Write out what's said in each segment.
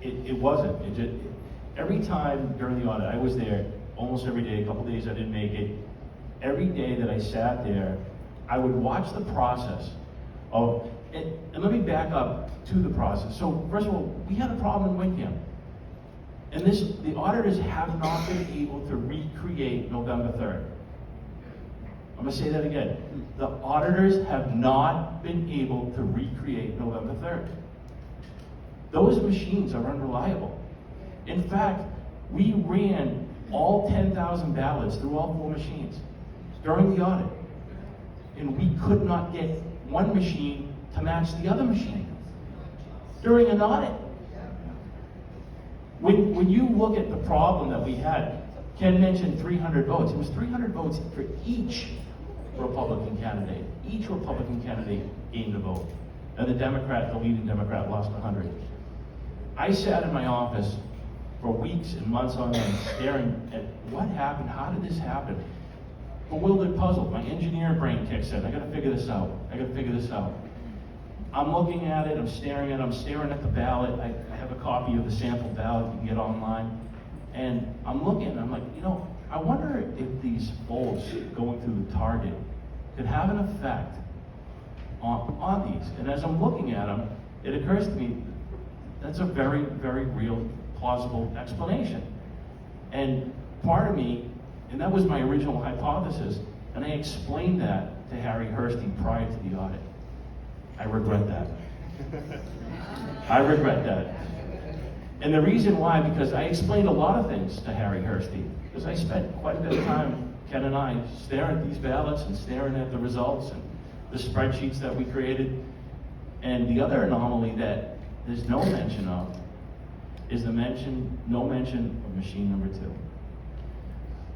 It wasn't. Every time during the audit, I was there almost every day. A couple days I didn't make it. Every day that I sat there, I would watch the process of, and let me back up to the process. So first of all, we had a problem in Windham. And the auditors have not been able to recreate November 3rd. I'm going to say that again. The auditors have not been able to recreate November 3rd. Those machines are unreliable. In fact, we ran all 10,000 ballots through all 4 machines during the audit. And we could not get one machine to match the other machine during an audit. When you look at the problem that we had, Ken mentioned 300 votes. It was 300 votes for each Republican candidate. Each Republican candidate gained a vote. And the leading Democrat, lost 100. I sat in my office for weeks and months on end staring at what happened, how did this happen? Bewildered, puzzled. My engineer brain kicks in. I gotta figure this out. I'm looking at it, I'm staring at the ballot. I have a copy of the sample ballot you can get online. And I'm looking, and I'm like, I wonder if these votes going through the target could have an effect on these. And as I'm looking at them, it occurs to me, that's a very, very real, plausible explanation. And part of me, and that was my original hypothesis, and I explained that to Harry Hursty prior to the audit. I regret that. And the reason why, because I explained a lot of things to Harry Hursty, because I spent quite a bit of time, Ken and I, staring at these ballots and staring at the results and the spreadsheets that we created. And the other anomaly that there's no mention of is no mention of machine number 2.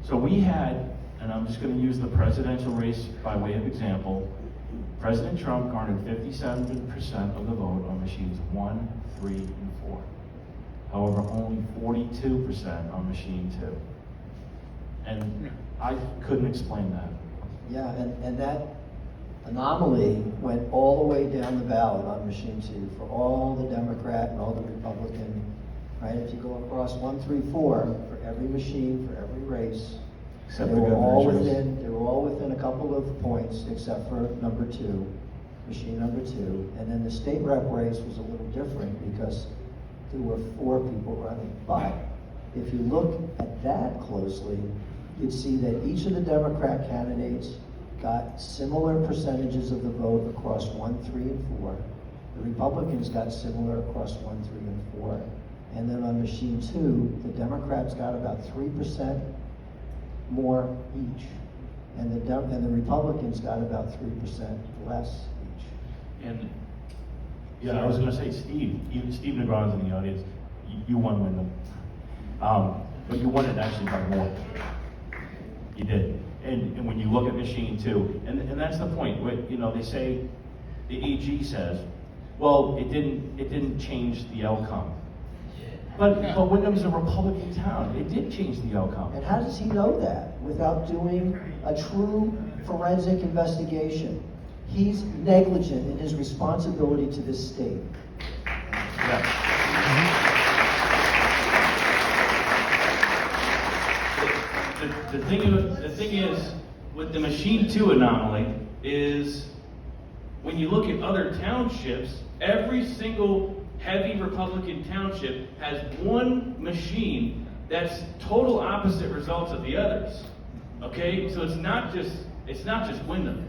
So we had, and I'm just going to use the presidential race by way of example, President Trump garnered 57% of the vote on machines 1, 3, and 4. However, only 42% on machine 2. And I couldn't explain that. Yeah, and that anomaly went all the way down the ballot on machine 2 for all the Democrat and all the Republican, right? If you go across 1, 3, 4, for every machine, for every race, Except they the were all governor's within a couple of points, except for number 2, machine number 2. And then the state rep race was a little different because there were 4 people running. But if you look at that closely, you'd see that each of the Democrat candidates got similar percentages of the vote across 1, 3, and 4. The Republicans got similar across 1, 3, and 4. And then on machine 2, the Democrats got about 3% more each. And the Republicans got about 3% less each. And yeah, I was going to say, Steve Negron's in the audience. You won Windham, but you won it actually by more. You did. And when you look at machine 2, and that's the point. Where, they say, the AG says, well, it didn't change the outcome. But Windham's a Republican town. It did change the outcome. And how does he know that without doing a true forensic investigation? He's negligent in his responsibility to this state. Yeah. The thing is, with the machine 2 anomaly, is when you look at other townships, every single heavy Republican township has one machine that's total opposite results of the others. Okay, so it's not just Windham.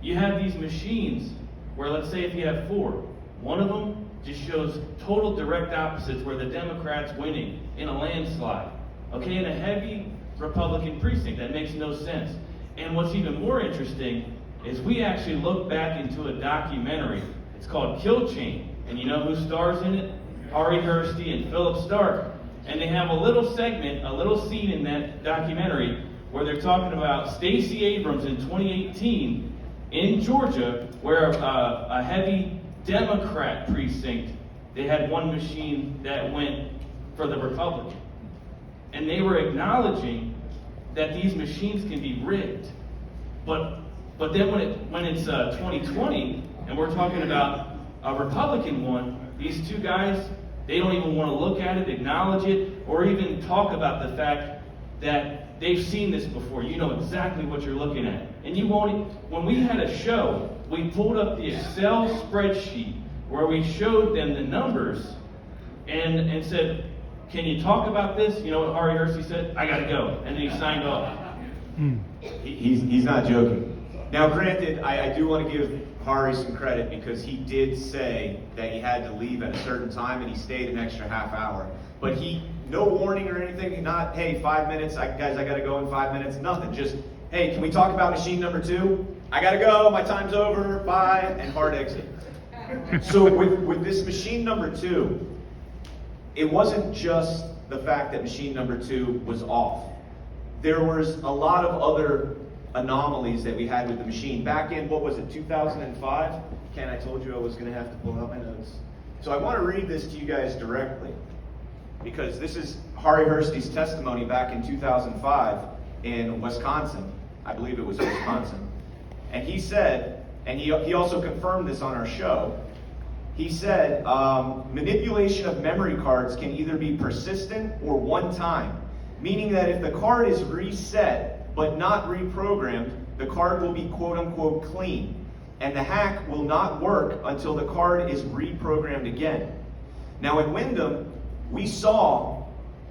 You have these machines where, let's say if you have 4, one of them just shows total direct opposites where the Democrats winning in a landslide. Okay, in a heavy Republican precinct, that makes no sense. And what's even more interesting is we actually look back into a documentary. It's called Kill Chain. And you know who stars in it? Harry Hursty and Philip Stark. And they have a little segment, a little scene in that documentary where they're talking about Stacey Abrams in 2018 in Georgia, where a heavy Democrat precinct, they had one machine that went for the Republican. And they were acknowledging that these machines can be rigged. But then when it's 2020, and we're talking about a Republican one, these 2 guys, They don't even want to look at it, acknowledge it, or even talk about the fact that they've seen this before. You know exactly what you're looking at. And you won't, when we had a show, we pulled up the Excel spreadsheet where we showed them the numbers and said, can you talk about this? You know what Ari Hersey said? I gotta go. And then he signed off. He's not joking. Now, granted, I do want to give Hari some credit because he did say that he had to leave at a certain time and he stayed an extra half hour. But no warning or anything, not, hey, 5 minutes, guys, I got to go in 5 minutes, nothing. Just, hey, can we talk about machine number 2? I got to go, my time's over, bye, and hard exit. So with this machine number 2, it wasn't just the fact that machine number 2 was off. There was a lot of other anomalies that we had with the machine. Back in, 2005? Ken, I told you I was going to have to pull out my notes. So I want to read this to you guys directly, because this is Hari Hersey's testimony back in 2005 in Wisconsin. I believe it was Wisconsin. And he said, and he also confirmed this on our show, he said, manipulation of memory cards can either be persistent or one time, meaning that if the card is reset but not reprogrammed, the card will be quote-unquote clean, and the hack will not work until the card is reprogrammed again. Now in Windham, we saw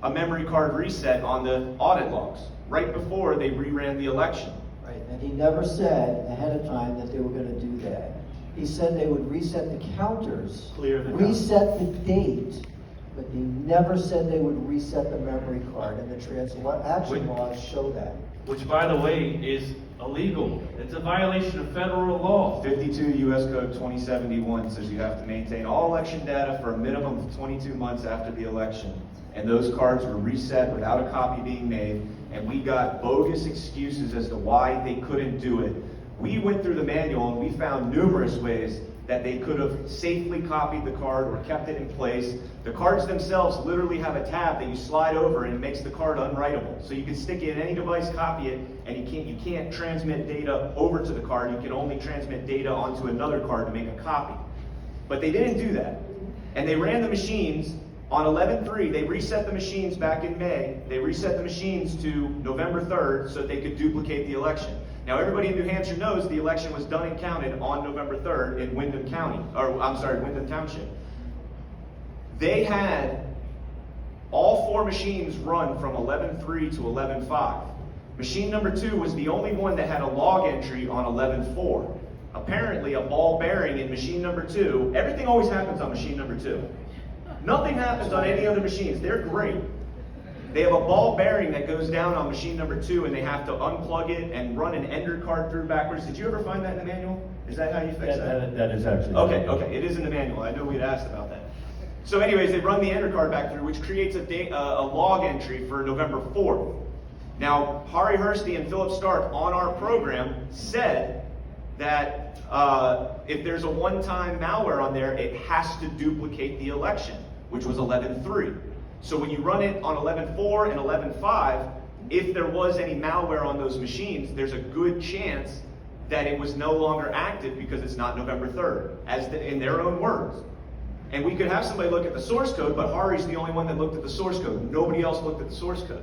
a memory card reset on the audit logs right before they reran the election. Right, and he never said ahead of time that they were going to do that. He said they would reset the counters, reset the date, but he never said they would reset the memory card, and the transaction logs show that. Which, by the way, is illegal. It's a violation of federal law. 52 U.S. Code 2071 says you have to maintain all election data for a minimum of 22 months after the election. And those cards were reset without a copy being made, and we got bogus excuses as to why they couldn't do it. We went through the manual and we found numerous ways that they could have safely copied the card or kept it in place. The cards themselves literally have a tab that you slide over and it makes the card unwritable. So you can stick it in any device, copy it, and you can't transmit data over to the card. You can only transmit data onto another card to make a copy. But they didn't do that. And they ran the machines on 11/3. They reset the machines back in May. They reset the machines to November 3rd so that they could duplicate the election. Now, everybody in New Hampshire knows the election was done and counted on November 3rd in Windham County, Windham Township. They had all 4 machines run from 11/3 to 11/5. Machine number 2 was the only one that had a log entry on 11/4. Apparently, a ball bearing in machine number 2, everything always happens on machine number 2. Nothing happens on any other machines. They're great. They have a ball bearing that goes down on machine number 2, and they have to unplug it and run an ender card through backwards. Did you ever find that in the manual? Is that how you fix that? That is actually. Okay, it is in the manual. I know we'd asked about that. So anyways, they run the ender card back through, which creates a log entry for November 4th. Now, Hari Hersey and Philip Stark on our program said that if there's a one-time malware on there, it has to duplicate the election, which was 11/3. So when you run it on 11/4 and 11/5, if there was any malware on those machines, there's a good chance that it was no longer active because it's not November 3rd, in their own words. And we could have somebody look at the source code, but Hari's the only one that looked at the source code. Nobody else looked at the source code.